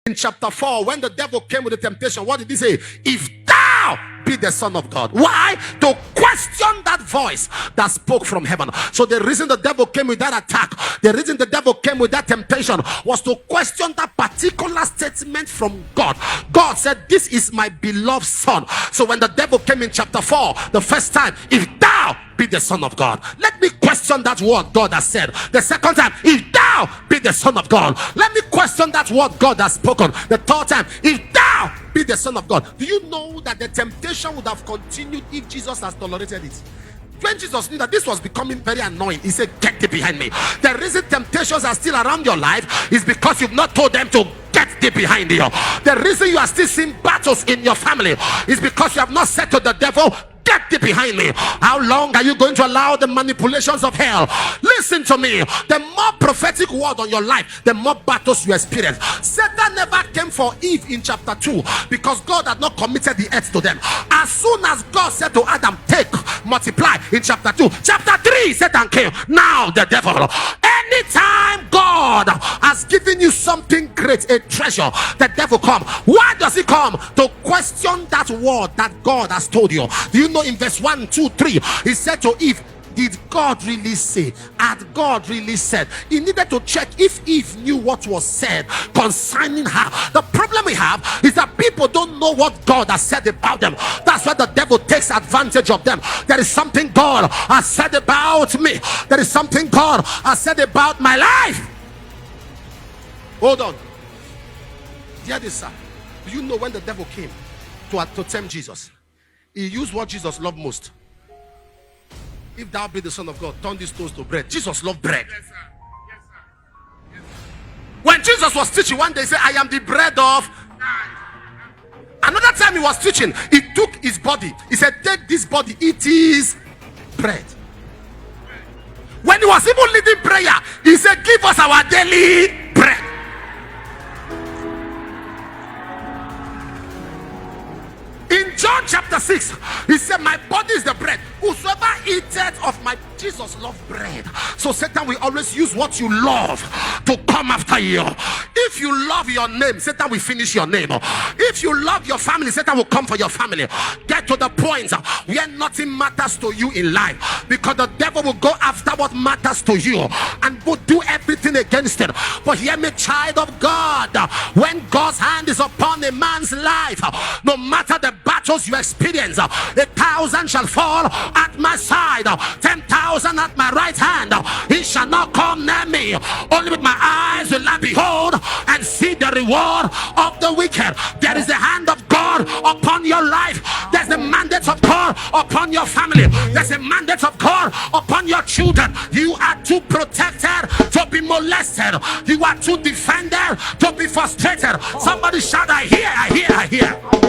In chapter 4, when the devil came with the temptation, what did he say? If thou be the Son of God. Why? To question that voice that spoke from heaven. So the reason the devil came with that attack, the reason the devil came with that temptation, was to question that particular statement from God. God said, this is my beloved Son. So when the devil came in chapter 4 the first time, if thou be the Son of God, let me question that word God has said. The second time, if thou be the Son of God, let me question that word God has spoken. The third time, if thou be the Son of God. Do you know that the temptation would have continued if Jesus has tolerated it? When Jesus knew that this was becoming very annoying, he said, get thee behind me. The reason temptations are still around your life is because you've not told them to get thee behind you. The reason you are still seeing battles in your family is because you have not said to the devil, get thee behind me. How long are you going to allow the manipulations of hell? Listen to me. The more prophetic word on your life, the more battles you experience. Satan never came for Eve in chapter 2 because God had not committed the earth to them. As soon as God said to Adam, take, multiply, in chapter 2, chapter 3, Satan came. Now the devil. Anytime God has given you something great, a treasure, the devil come. Why does he come? To question that word that God has told you. Do you know in verse 1, 2, 3, he said to Eve, did God really say? Had God really said? He needed to check if Eve knew what was said concerning her. The problem we have is that people don't know what God has said about them. That's why the devil takes advantage of them. There is something God has said about me. There is something God has said about my life. Hold on. Dear this, sir, do you know when the devil came to tempt Jesus? He used what Jesus loved most. If thou be the Son of God, turn these stones to bread. Jesus loved bread. Yes, sir. Yes, sir. Yes, sir. When Jesus was teaching, one day he said, I am the bread of. Another time he was teaching, he took his body. He said, take this body, it is bread. When he was even leading prayer, he said, give us our daily bread. In John chapter 6, he said, my body is the bread. Whosoever eateth of my, Jesus loved bread. So Satan will always use what you love to come after you. If you love your name, Satan will finish your name. If you love your family, Satan will come for your family. Get to the point where nothing matters to you in life, because the devil will go after what matters to you and will do everything against it. But hear me, child of God, when God's hand is upon a man's life, no matter the battles you experience, 1,000 shall fall at my side, 10,000 at my right hand, he shall not come near me. Only with my eyes will I behold and see the reward of the wicked. There is the hand of God upon your life. There's the mandate of God upon your family. There's a mandate of God upon your children. You are too protected to be molested. You are too defended to be frustrated. Somebody shout, I hear, I hear, I hear.